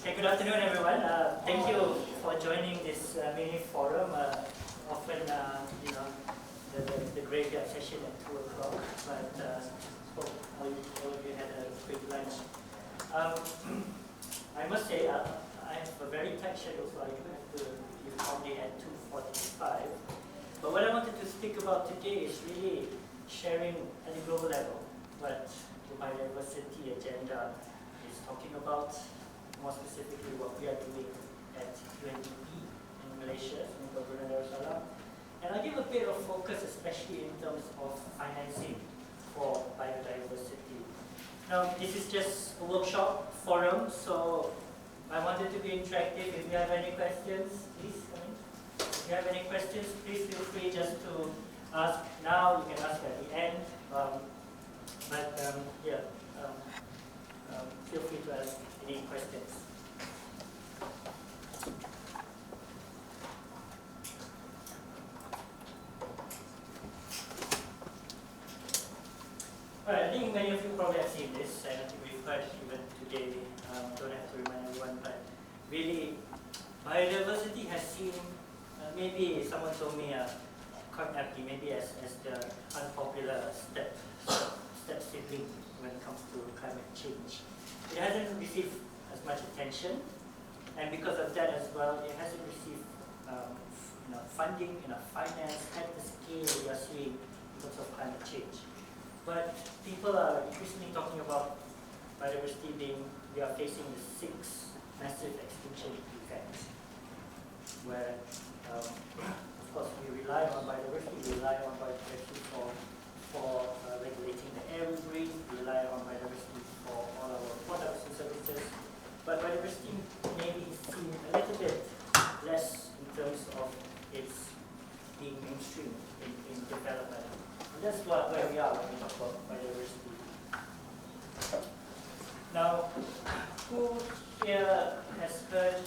Okay, good afternoon, everyone. Thank you for joining this mini forum. Often, the graveyard session at 2 o'clock, but hope all of you had a quick lunch. I must say, I have a very tight schedule, so I do have to leave probably at 2:45. But what I wanted to speak about today is really sharing at the global level what the biodiversity agenda is talking about, more specifically what we are doing at UNDP in Malaysia, Singapore, Brunei Darussalam. And I'll give a bit of focus, especially in terms of financing for biodiversity. Now, this is just a workshop forum, so I wanted to be interactive. If you have any questions, please come in. If you have any questions, please feel free just to ask now. You can ask at the end. Feel free to ask any questions. Alright, I think many of you probably have seen this, and I think we've heard even today. Don't have to remind everyone, but really, biodiversity has seen, maybe someone told me, quite aptly, maybe as the unpopular step sibling when it comes to climate change. It hasn't received as much attention, and because of that as well, it hasn't received funding, finance at the scale we are seeing in terms of climate change. But people are increasingly talking about biodiversity being, we are facing the 6 massive extinction events, where, of course, we rely on biodiversity, we rely on biodiversity for regulating the air we breathe, we rely on biodiversity for all our products and services, but biodiversity may be seen a little bit less in terms of its being mainstream in development. And that's where we are when we talk about biodiversity. Now, who here has heard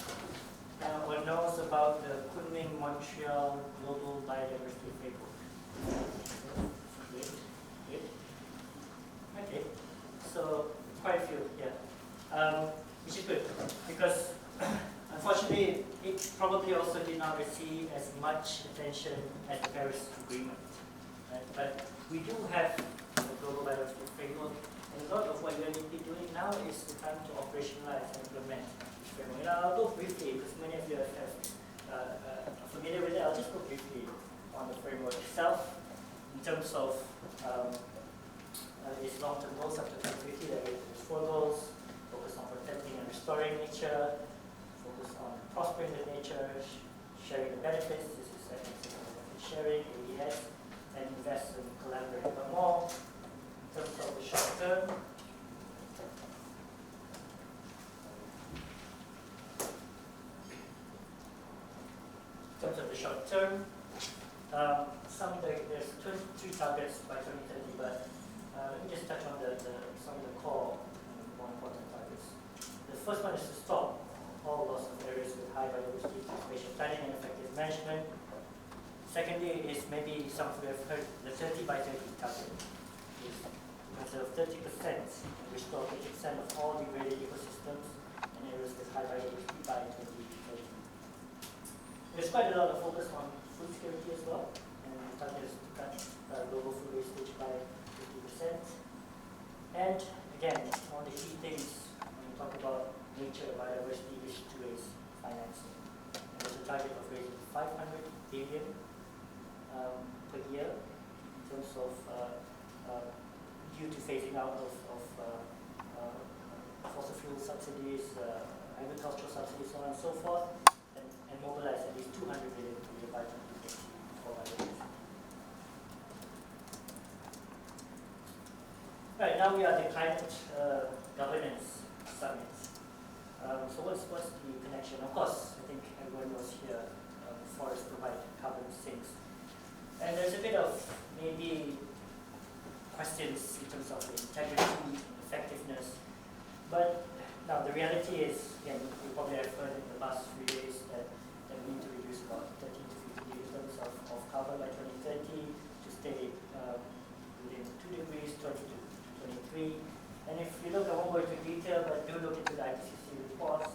or knows about the Kunming-Montreal Global Biodiversity Framework? Good. Okay, so quite a few, yeah. Which is good, because unfortunately, it probably also did not receive as much attention as the Paris Agreement. Right? But we do have a Global Biodiversity Framework, and a lot of what we're going to be doing now is the time to operationalize and implement this framework. And I'll go briefly, because many of you are familiar with it. I'll just go briefly on the framework itself. In terms of its long-term goals up to 2050, there is 4 goals: focus on protecting and restoring nature, focus on prospering the nature, sharing the benefits, this is sharing, AES, and invest and collaborate. But more in terms of the short term, there's 23 targets by 2030, but let me just touch on some of the core more important targets. The first one is to stop all loss of areas with high biodiversity through spatial planning and effective management. Secondly is, maybe some of you have heard, the 30 by 30 target. Instead of 30%, restore 30% of all degraded ecosystems and areas with high biodiversity by 2030. There's quite a lot of focus on food security as well, and the target is to cut global food wastage by 50%. And again, one of the key things when we talk about nature biodiversity is to raise financing. And there's a target of raising 500 billion per year in terms of due to phasing out of fossil fuel subsidies, agricultural subsidies, so on and so forth, and mobilize at least 200 billion per year by 2050 for biodiversity. Right, now we are at the Climate Governance Summit. So what's the connection? Of course, I think everyone knows here, forests provide carbon sinks. And there's a bit of maybe questions in terms of the integrity, effectiveness. But now the reality is, again, you probably have heard in the past few days that we need to reduce about 13 to 50 kilograms of carbon by 2030 to stay within 2 degrees, 20 to 23. And if you look, I won't go into detail, but do look into the IPCC reports.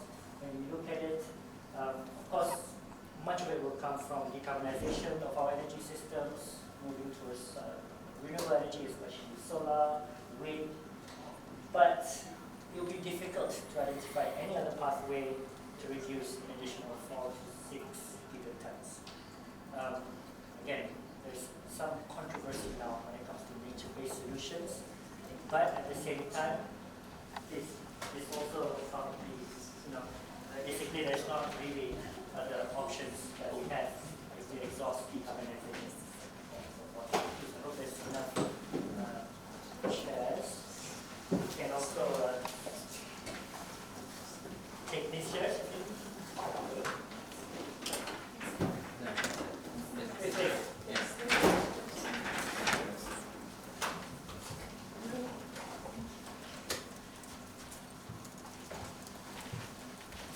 from decarbonization of our energy systems, moving towards renewable energy, especially solar, wind, but it will be difficult to identify any other pathway to reduce an additional 4 to 6 gigatons. Again, there's some controversy now when it comes to nature-based solutions, but at the same time, this also probably, basically there's not really other options that we have if we exhaust decarbonization. I hope there's enough shares. We can also take these shares.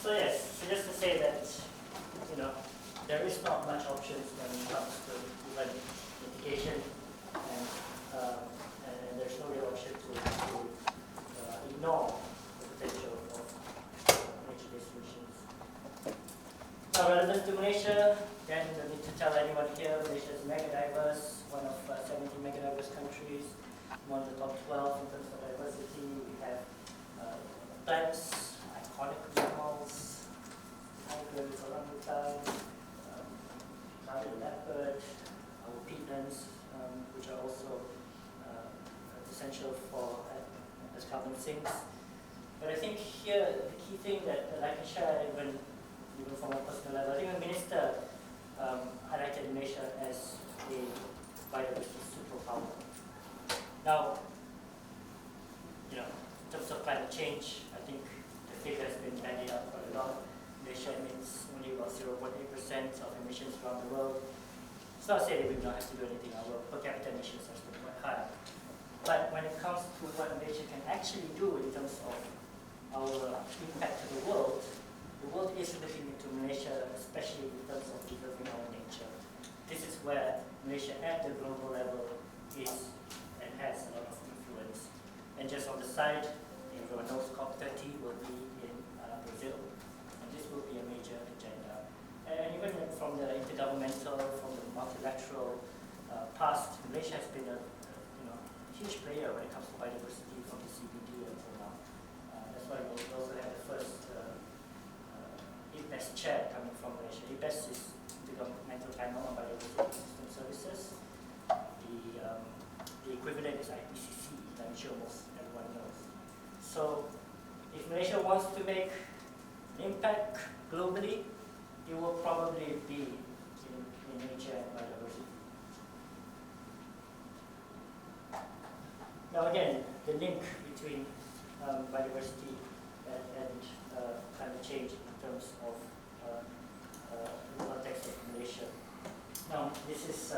So yes, so just to say that, there is not much options when it comes to even mitigation, and there's no real option to ignore the potential of nature-based solutions. Now, relevant to Malaysia, then no need to tell anyone here, Malaysia is mega diverse, one of 17 mega diverse countries, one of the top 12 in terms of diversity. We have plants, iconic mammals, tigers, orangutan, leopard, our peatlands, which are also essential for as carbon sinks. But I think here the key thing that I can share, even from a personal level, I think the minister highlighted Malaysia as a biodiversity superpower. Now, in terms of climate change, I think the figure has been bandied up quite a lot. Malaysia emits only about 0.8% of emissions around the world. It's not to say that we do not have to do anything. Our per capita emissions are still quite high. But when it comes to what Malaysia can actually do in terms of our impact to the world is looking into Malaysia, especially in terms of preserving our nature. This is where Malaysia at the global level is and has a lot of influence. And just on the side, everyone knows COP30 will be in Brazil. This will be a major agenda. And even from the intergovernmental, from the multilateral past, Malaysia has been a huge player when it comes to biodiversity from the CBD until now. That's why we also have the first IPES chair coming from Malaysia. IPES is the Intergovernmental Panel on Biodiversity Ecosystem Services. The equivalent is IPCC, that I'm sure most everyone knows. So if Malaysia wants to make impact globally, it will probably be in nature and biodiversity. Now again, the link between biodiversity and climate change in terms of the context of Malaysia. Now this is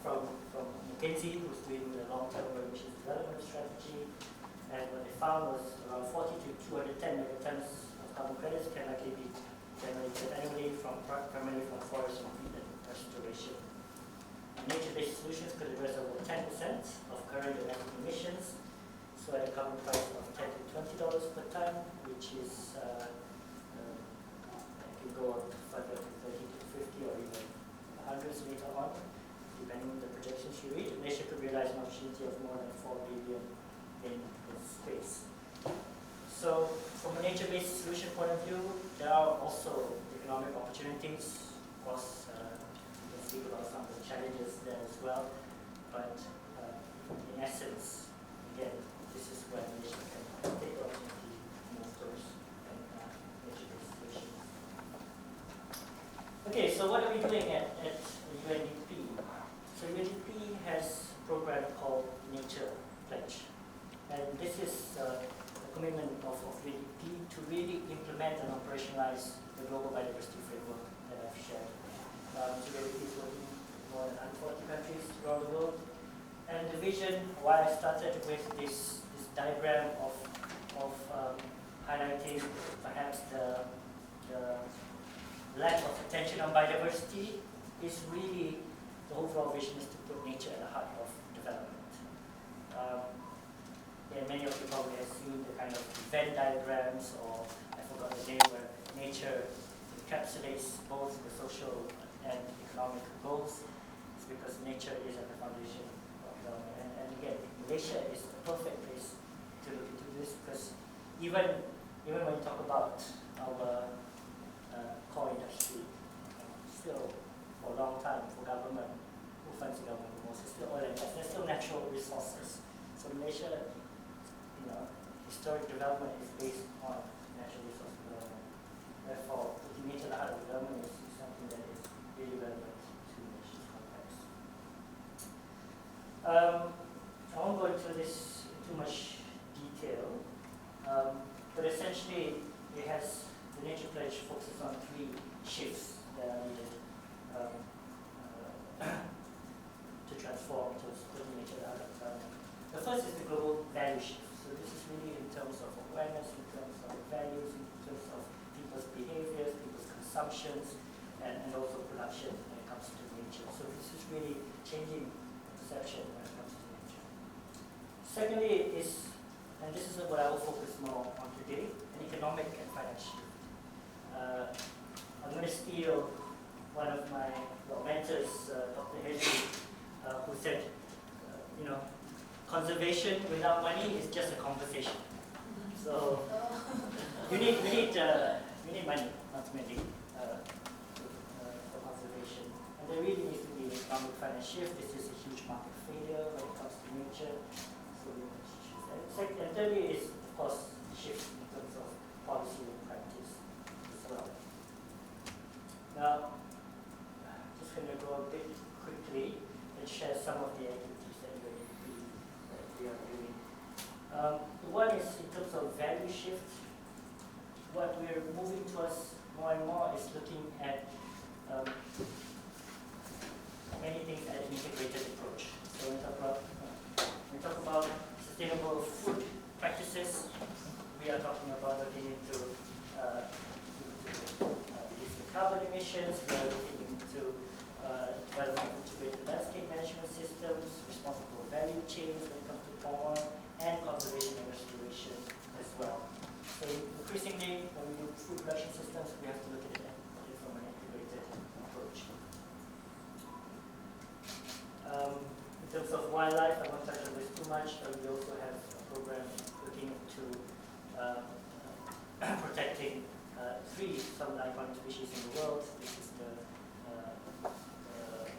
from McKinsey, who's doing the long-term emissions development strategy, and what they found was around 40 to 210 megatons of carbon credits can likely be generated annually primarily from forest and peatland restoration. Nature-based solutions could address over 10% of current domestic emissions, so at a carbon price of $10 to $20 per ton, which is it can go up further to 30 to 50 or even hundreds later on, depending on the projections you read. Malaysia could realize an opportunity of more than 4 billion in this space. So from a nature-based solution point of view, there are also economic opportunities. Of course, we can speak about some of the challenges there as well. But in essence, again, this is where Malaysia can take the opportunity to move towards nature-based solutions. Okay, so what are we doing at UNDP? So UNDP has a program called Nature Pledge. And this is a commitment of UNDP to really implement and operationalize the global biodiversity framework that I've shared. So UNDP is working in more than 140 countries around the world. And the vision, why I started with this diagram of highlighting perhaps the lack of attention on biodiversity, is really the overall vision is to put nature at the heart of development. Yeah, many of you probably have seen the kind of Venn diagrams, or I forgot the name, where nature encapsulates both the social and economic goals. It's because nature is at the foundation of development. And again, Malaysia is the perfect place to look into this, because even when you talk about our core industry, still for a long time for government, who funds the government the most, is still oil and gas. There's still natural resources. So Malaysia, historic development is based on natural resource development. Therefore, putting nature at the heart of development is something that is really relevant to Malaysia's context. I won't go into this in too much detail, but essentially the Nature Pledge focuses on 3 shifts that are needed to transform to putting nature at the heart of development. The first is the global value shift. So this is really in terms of awareness, in terms of values, in terms of people's behaviors, people's consumptions, and also production when it comes to nature. So this is really changing perception when it comes to nature. Secondly is, and this is what I will focus more on today, an economic and financial shift. I'm going to steal one of my mentors, Dr. Henry, who said, conservation without money is just a conversation. So we need money ultimately for conservation, and there really needs to be an economic finance shift. This is a huge market failure when it comes to nature. So we need to choose that. And thirdly is, of course, shift in terms of policy and practice as well. Now, just going to go a bit quickly and share some of the activities that we are doing. One is in terms of value shift. What we're moving towards more and more is looking at many things at an integrated approach. So when we talk about sustainable food practices, we are talking about looking into reducing carbon emissions. We are looking into developing integrated landscape management systems, responsible value chains when it comes to palm oil, and conservation and restoration as well. So increasingly, when we do food production systems, we have to look at it from an integrated approach. In terms of wildlife, I won't touch on this too much, but we also have a program looking into protecting 3 some iconic species in the world. This is the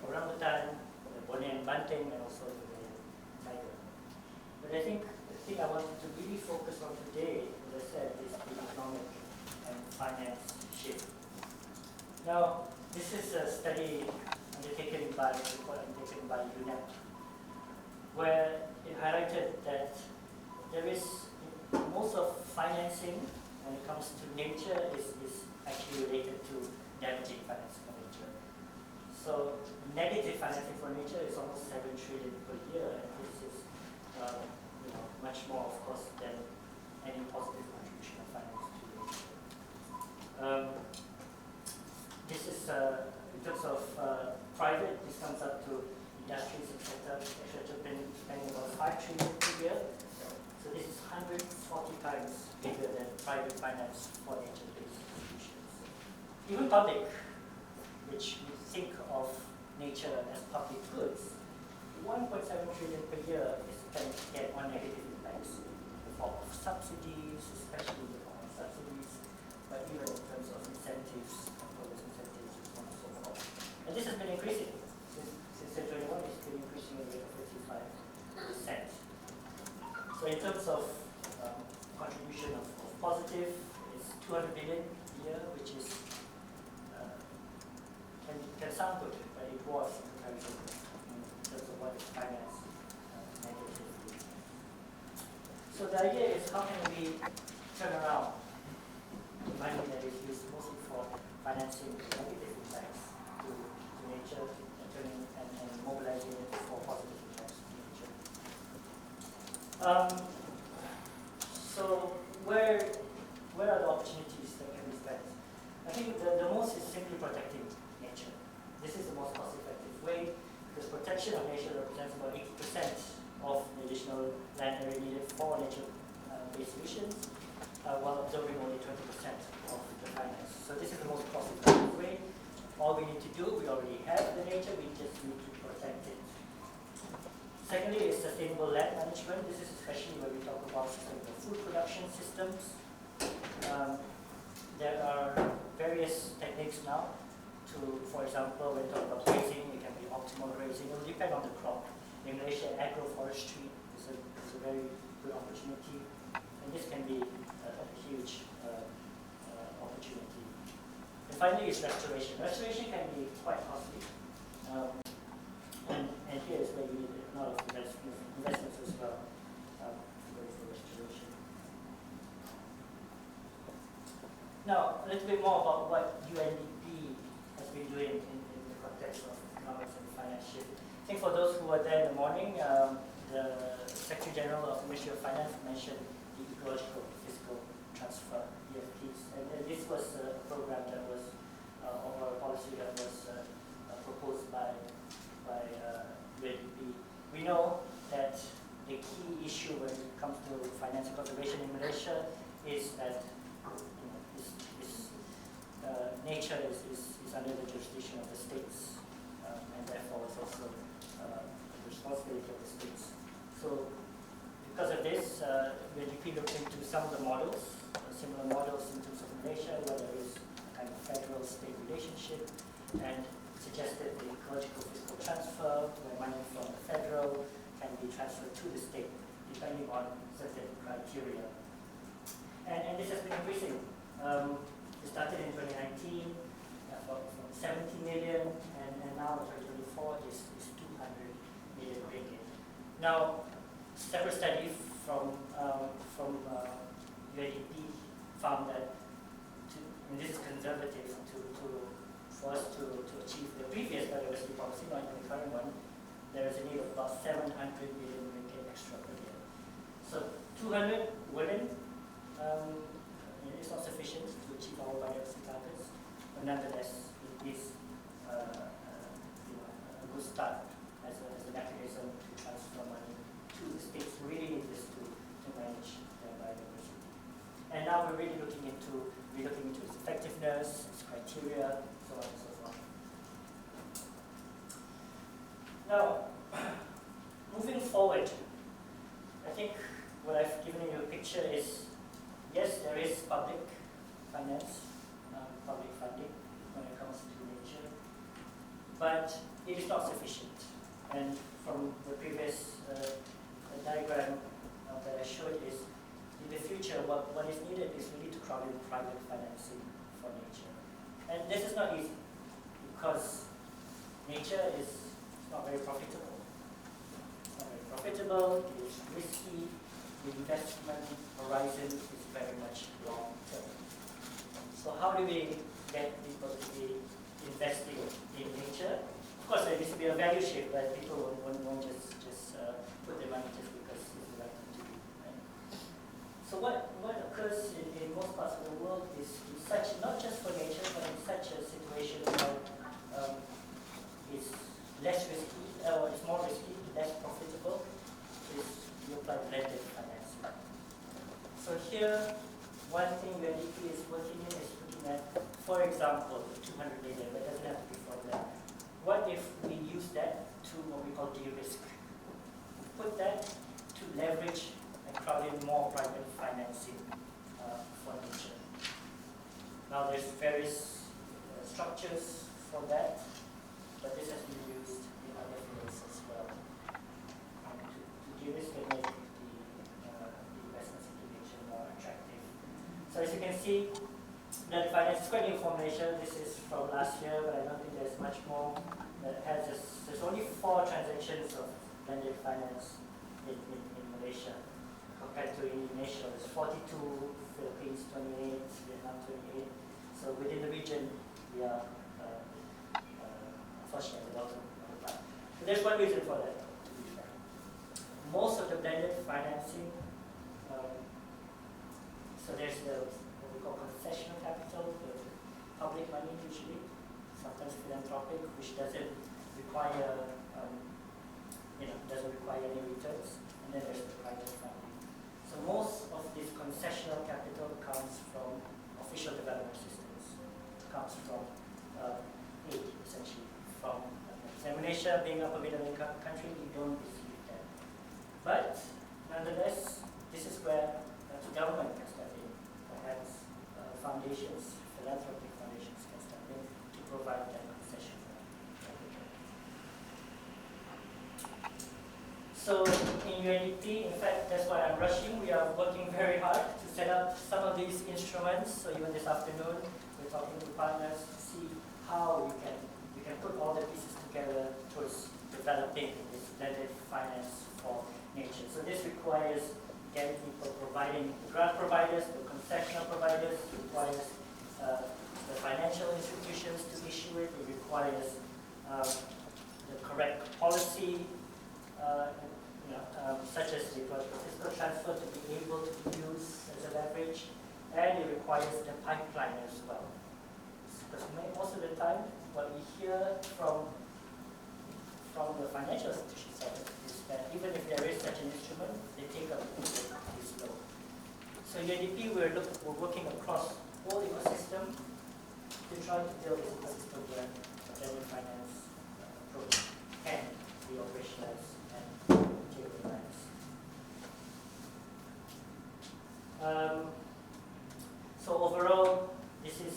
orangutan, the Bornean bunting, and also the Malayan tiger. But I think the thing I wanted to really focus on today, as I said, is the economic and finance shift. Now, this is a study undertaken by UNEP, where it highlighted that there is most of financing when it comes to nature is actually related to damaging financing for nature. So negative financing for nature is almost 7 trillion per year, and this is much more, of course, than any positive contribution of finance to nature. This is in terms of private. This comes up to industries, etc. Spending about 5 trillion per year. So this is 140 times bigger than private finance for nature-based institutions. Even public, which we think of nature as public goods, 1.7 trillion per year is spent again on negative impacts in the form of subsidies, especially in the form of subsidies, but even in terms of incentives, progress incentives, and so on and so forth. And this has been increasing. Since 2021, it's been increasing at a rate of 55%. So in terms of contribution of positive, is 200 billion a year, which is can sound good, but it was in comparison in terms of what is financed negatively. So the idea is, how can we turn around the money that is used mostly for financing negative impacts to nature and mobilizing it for positive impacts to nature. So where are the opportunities that can be spent? I think the most is simply protecting nature. This is the most cost-effective way, because protection of nature represents about 80% of the additional land area needed for nature-based solutions, while absorbing only 20% of the finance. So this is the most cost-effective way all we need to do, we already have the nature, we just need to protect it. Secondly is sustainable land management. This is especially when we talk about sustainable food production systems. There are various techniques now to, for example, when we talk about grazing, it can be optimal grazing. It will depend on the crop. In Malaysia, agroforestry is a very good opportunity, and this can be a huge opportunity. And finally is restoration. Restoration can be quite costly, and here is where you need a lot of investments as well to go for restoration. Now, a little bit more about what UNDP has been doing in the context of economics and finance shift. I think for those who were there in the morning, the Secretary General of the Ministry of Finance mentioned the ecological fiscal transfer, EFTs. And this was a program that was, or a policy that was proposed by UNDP. We know that the key issue when it comes to financial conservation in Malaysia is that nature is under the jurisdiction of the states, and therefore it's also the responsibility of the states. So because of this, UNDP looked into some of the models, similar models in terms of Malaysia, where there is a kind of federal-state relationship, and suggested the ecological fiscal transfer, where money from the federal can be transferred to the state, depending on certain criteria. And this has been increasing. It started in 2019 from 70 million, and now 2024 is 200 million ringgit. Now, separate study from UNDP found that, and this is conservative, for us to achieve the previous biodiversity policy, not the current one, there is a need of about 700 million ringgit extra per year. So 200 wouldn't, it's not sufficient to achieve our biodiversity targets, but nonetheless, it is a good start as a mechanism to transfer money to the states who really need this to manage their biodiversity. And now we're really looking into its effectiveness, its criteria, so on and so forth. Now, moving forward, I think what I've given you a picture is, yes, there is public finance, public funding when it comes to nature, but it is not sufficient. And from the previous diagram that I showed is, in the future, what is needed is really to crowd in private financing for nature. And this is not easy, because nature is not very profitable. It's not very profitable, it is risky, the investment horizon is very much long term. So how do we get people to be investing in nature? Of course, there needs to be a value shift, but people won't just put their money just because it's the right thing to do. Right? So what occurs in most parts of the world is such, not just for nature, but in such a situation where it's less risky, or it's more risky, less profitable, is you apply blended financing. So here, one thing UNDP is working in is looking at, for example, the 200 million, but it doesn't have to be from that. What if we use that to what we call de-risk? Put that to leverage and crowd in more private financing for nature. Now there's various structures for that, but this has been used in other fields as well. To de-risk and make the investments into nature more attractive. So as you can see, blended finance is quite new formulation. This is from last year, but I don't think there's much more that has this. There's only 4 transactions of blended finance in Malaysia compared to Indonesia. There's 42, Philippines 28, Vietnam 28. So within the region, we are unfortunately at the bottom of the pile. So there's one reason for that, to be fair. Most of the blended financing, so there's what we call concessional capital, the public money usually, sometimes philanthropic, which doesn't require any returns, and then there's the private funding. So most of this concessional capital comes from official development systems. It comes from aid essentially from Malaysia being up a middle income country, we don't receive that. But nonetheless, this is where the government can step in, perhaps foundations, philanthropic foundations can step in to provide that concession. So in UNDP, in fact, that's why I'm rushing. We are working very hard to set up some of these instruments. So even this afternoon, we're talking to partners to see how we can put all the pieces together towards developing this blended finance for nature. So this requires getting people providing grant providers, the concessional providers, it requires the financial institutions to issue it, it requires the correct policy, such as the fiscal transfer to be able to be used as a leverage, and it requires the pipeline as well. Because most of the time, what we hear from the financial institutions is that even if there is such an instrument, they take up is slow. So UNDP, we're working across all ecosystem to try to build this ecosystem where blended finance approach can be operationalized and materialized. So overall, this is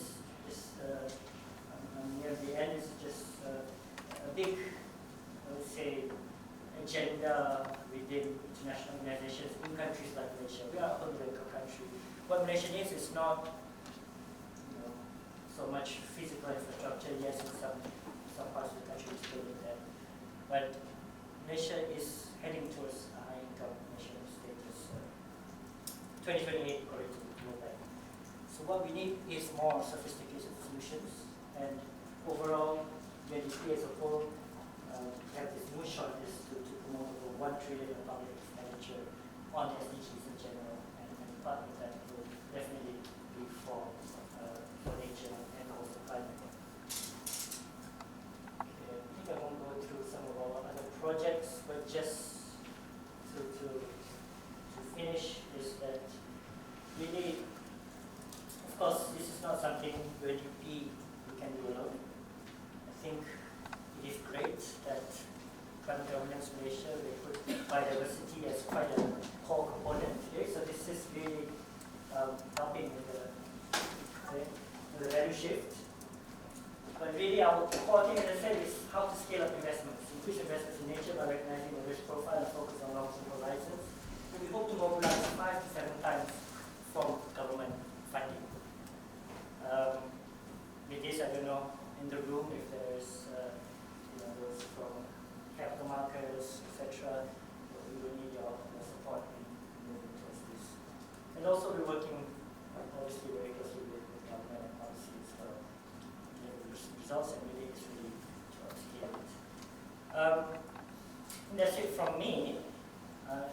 near the end. Is just a big, I would say, agenda within international organizations in countries like Malaysia. We are a political country. What Malaysia needs is not, so much physical infrastructure. Yes, in some parts of the country we still need that, but Malaysia is heading towards a high-income nation status. 2028, according to the World Bank. So what we need is more sophisticated solutions, and overall, UNDP as a whole have this new shot is to promote over 1 trillion in public expenditure on SDGs in general, and part of that will definitely be for nature and also climate. Okay, I think I won't go through some of our other projects, but just to finish is that really, of course, this is not something UNDP we can do alone. I think it is great that current governments in Malaysia, they put biodiversity as quite a core component here. So this is really helping with the value shift. But really our core thing, as I said, is how to scale up investments. Increase investments in nature by recognizing the risk profile and focus on long-term horizons. And we hope to mobilize 5 to 7 times from government funding. With this, I don't know in the room if there's those from capital markets, etc. We will need your support in moving towards this. And also we're working obviously very closely with government and policies for results, and really it's really to scale it. And that's it from me. I'm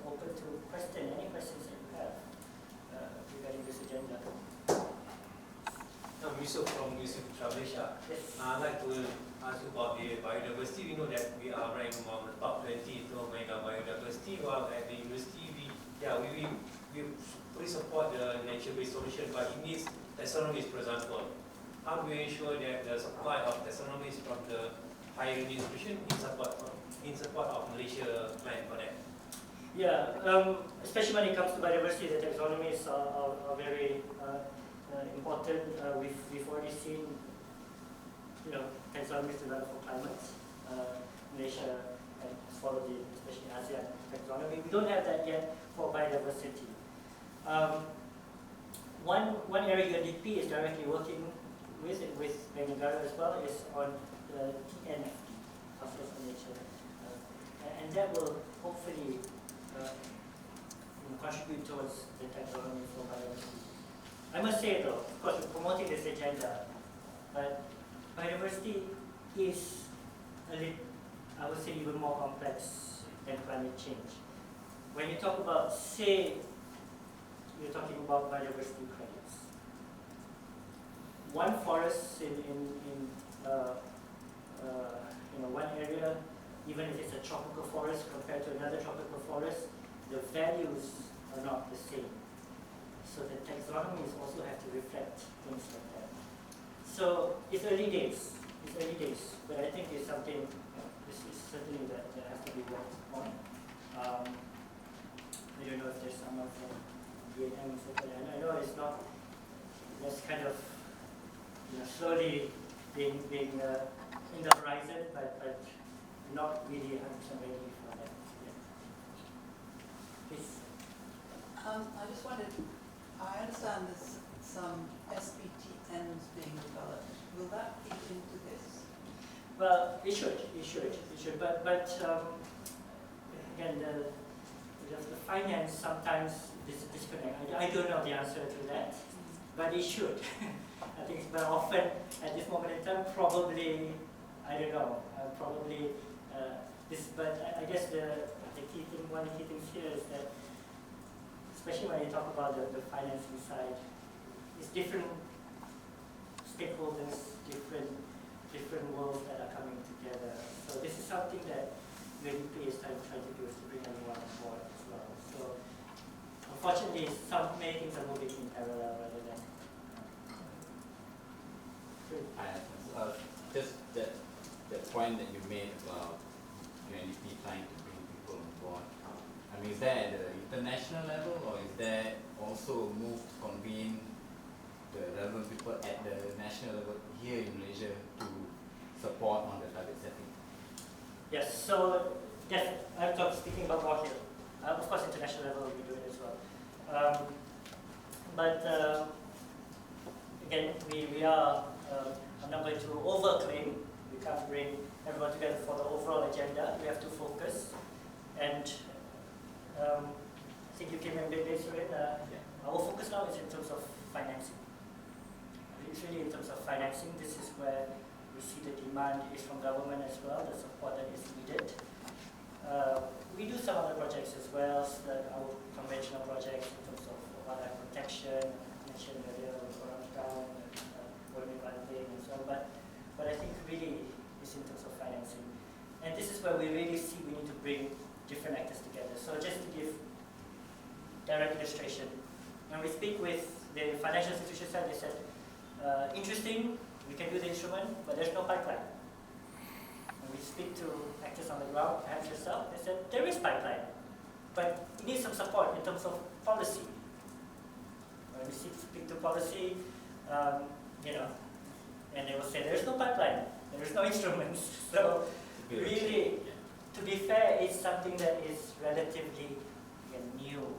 open to question, any questions that you have regarding this agenda. I'm Yusuf from Malaysia. Yes. I'd like to ask you about the biodiversity. We know that we are ranked among the top 20 to mega biodiversity, while at the university we fully support the nature-based solution, but it needs taxonomies, for example. How do we ensure that the supply of taxonomies from the higher institution in support of Malaysia plan for that? Yeah, especially when it comes to biodiversity, the taxonomies are very important. We've already seen, taxonomies developed for climate. Malaysia has followed the, especially ASEAN taxonomy. We don't have that yet for biodiversity. One area UNDP is directly working with Negara as well is on the TNFD, Council for Nature, and that will hopefully contribute towards the taxonomy for biodiversity. I must say though, of course we're promoting this agenda, but biodiversity is I would say even more complex than climate change. When you talk about, say, you're talking about biodiversity credits. One forest in one area, even if it's a tropical forest compared to another tropical forest, the values are not the same. So the taxonomies also have to reflect things like that. So it's early days. it's early days, but I think it's something, this is certainly that has to be worked on. I don't know if there's some of the Vietnam, I know it's not, that's kind of slowly being in the horizon, but not really 100% ready for that yet. Please. I just wondered, I understand there's some SBTNs being developed. Will that feed into this? Well, it should, but again, the finance sometimes disconnect. I don't know the answer to that, but it should. I think, but often at this moment in time, probably, I don't know, probably this. But I guess the key thing, one of the key things here is that, especially when you talk about the financing side, it's different stakeholders, different worlds that are coming together. So this is something that UNDP is trying to do, is to bring everyone on board as well. So unfortunately, many things are moving in parallel rather than. Just that point that you made about UNDP trying to bring people on board. I mean, is that at the international level, or is there also a move to convene the relevant people at the national level here in Malaysia to support on the target setting? Yes, so I'm speaking about more here. Of course, international level we do it as well. Again, we are. I'm not going to overclaim. We can't bring everyone together for the overall agenda. We have to focus. And I think you came in a bit later in. Our focus now is in terms of financing. It's really in terms of financing. This is where we see the demand is from government as well, the support that is needed. We do some other projects as well, our conventional projects in terms of wildlife protection, mentioned earlier with orangutan, and so on. But I think really it's in terms of financing. And this is where we really see we need to bring different actors together. So just to give direct illustration, when we speak with the financial institution side, they said, interesting, we can do the instrument, but there's no pipeline. When we speak to actors on the ground, perhaps yourself, they said, there is pipeline, but it needs some support in terms of policy. When we speak to policy, and they will say, there's no pipeline, there's no instruments. So really, to be fair, it's something that is relatively new.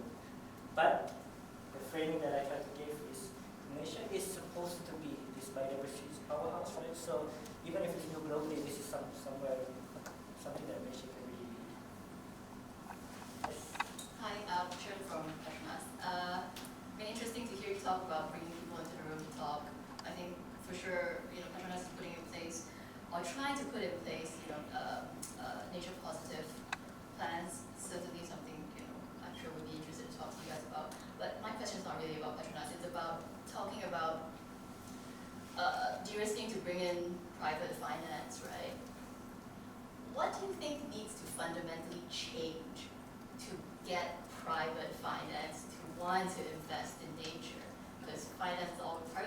But the framing that I try to give is, Malaysia is supposed to be this biodiversity powerhouse, right? So even if it's new globally, this is something that Malaysia can really lead. Yes. Hi, Shirley from Petronas. Been interesting to hear you talk about bringing people into the room to talk. I think for sure, Petronas is putting in place, or trying to put in place, nature positive plans. Certainly something, I'm sure would be interested to talk to you guys about. But my question is not really about Petronas. It's about talking about de-risking to bring in private finance, right? What do you think needs to fundamentally change to get private finance to want to invest in nature? Because private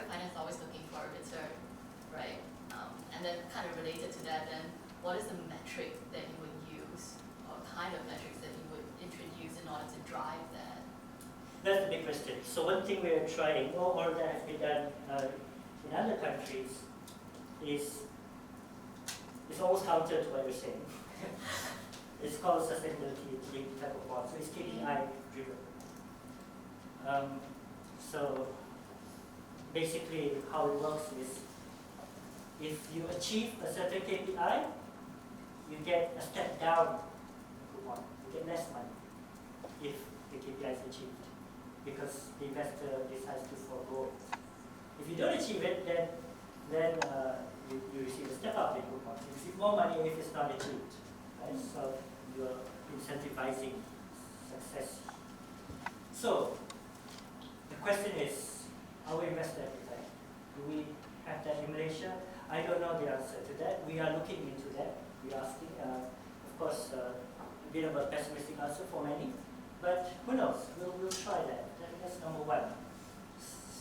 finance is always looking for a return, right? And then kind of related to that, then what is the metric that you would use, or kind of metrics that you would introduce in order to drive that? That's the big question. So one thing we are trying, or that has been done in other countries, is it's almost counter to what you're saying. It's called sustainability linked type of bond. So it's KPI driven. So basically how it works is, if you achieve a certain KPI, you get a step down in coupon. You get less money if the KPI is achieved, because the investor decides to forego it. If you don't achieve it, then you receive a step up in coupon. You receive more money if it's not achieved. Right? So you're incentivizing success. So the question is, are we investor appetite? Do we have that in Malaysia? I don't know the answer to that. We are looking into that. We are asking, of course, a bit of a pessimistic answer for many, but who knows? We'll try that. That's number one.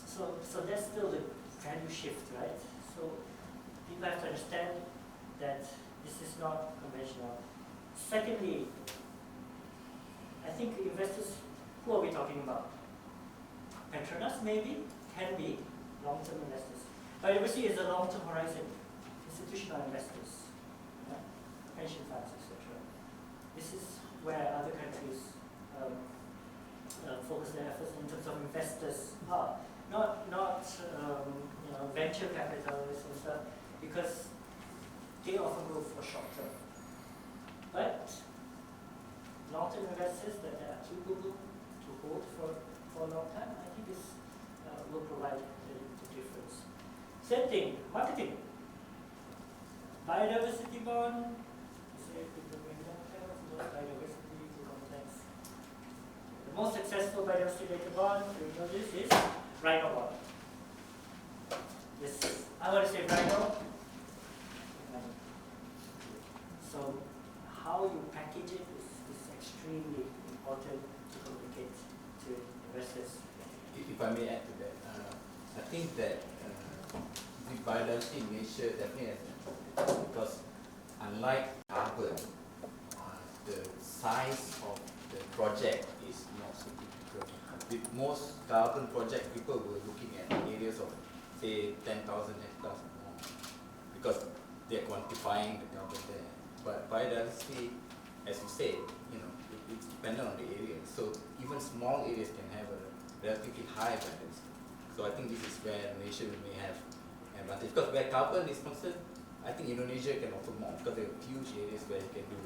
So that's still the value shift, right? So people have to understand that this is not conventional. Secondly, I think investors, who are we talking about? Petronas maybe, can be long-term investors. Biodiversity is a long-term horizon, institutional investors, pension funds, etc. This is where other countries focus their efforts in terms of investors are. Not venture capitalists and stuff, because they often go for short term. But long-term investors that are capable to hold for a long time, I think this will provide the difference. Same thing, marketing. Biodiversity bond, say people bring that biodiversity to complex. The most successful biodiversity related bond, you know this, is Rhino bond. This, I want to say Rhino. So how you package it is extremely important to communicate to investors. If I may add to that, I think that the biodiversity in nature definitely has an, because unlike carbon, the size of the project is not significant. With most carbon projects, people were looking at areas of say 10,000 hectares or more, because they're quantifying the carbon there. But biodiversity, as you say, it's dependent on the area. So even small areas can have a relatively high biodiversity. So I think this is where Indonesia may have advantage. Because where carbon is concerned, I think Indonesia can offer more, because there are huge areas where you can do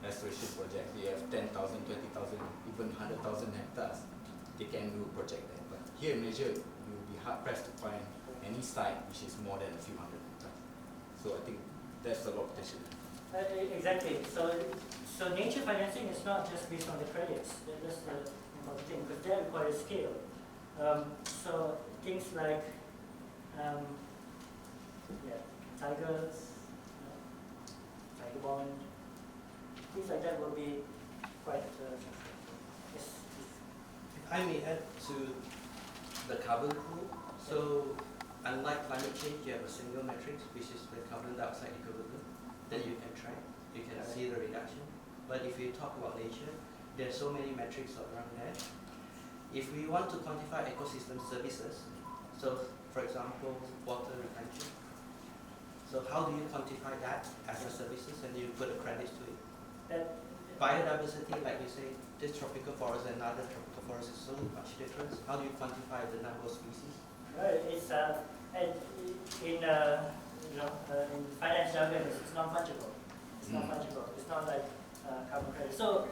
restoration projects. You have 10,000, 20,000, even 100,000 hectares. They can do a project there. But here in Malaysia, you'll be hard pressed to find any site which is more than a few hundred hectares. So I think there's a lot of potential. Exactly. So nature financing is not just based on the credits. That's the important thing, because that requires scale. So things like tigers, tiger bond, things like that will be quite. Yes. If I may add to the carbon pool. So unlike climate change, you have a single metric, which is the carbon dioxide equivalent, that you can track. You can see the reduction. But if you talk about nature, there are so many metrics around there. If we want to quantify ecosystem services, so for example, water retention. So how do you quantify that as a services, and you put a credit to it? Biodiversity, like you say, this tropical forest and other tropical forest is so much different. How do you quantify the number of species? Right. It's in finance jargon, it's not fungible. It's not fungible. It's not like carbon credit. So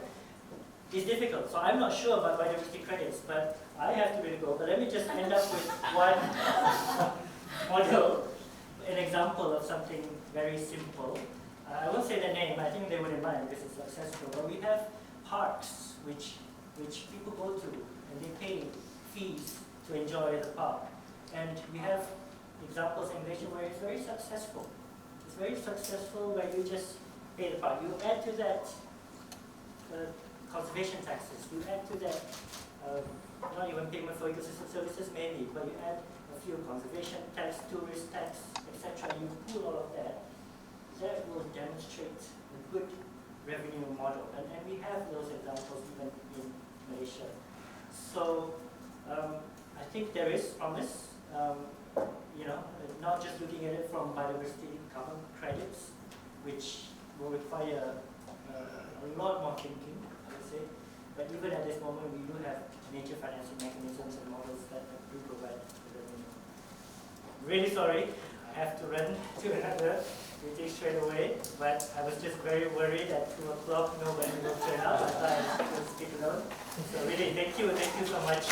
it's difficult. So I'm not sure about biodiversity credits, but I have to really go. But let me just end up with one model, an example of something very simple. I won't say the name. I think they wouldn't mind because it's successful. But we have parks which people go to, and they pay fees to enjoy the park. And we have examples in Malaysia where it's very successful. It's very successful where you just pay the park. You add to that conservation taxes. You add to that not even payment for ecosystem services mainly, but you add a few conservation tax, tourist tax, etc. You pool all of that. That will demonstrate a good revenue model. And we have those examples even in Malaysia. So I think there is promise. Not just looking at it from biodiversity carbon credits, which will require a lot more thinking, I would say. But even at this moment, we do have nature financing mechanisms and models that do provide the revenue. Really sorry, I have to run to another meeting straight away, but I was just very worried at 2 o'clock nobody will turn up. I thought I would speak alone. So really, thank you so much.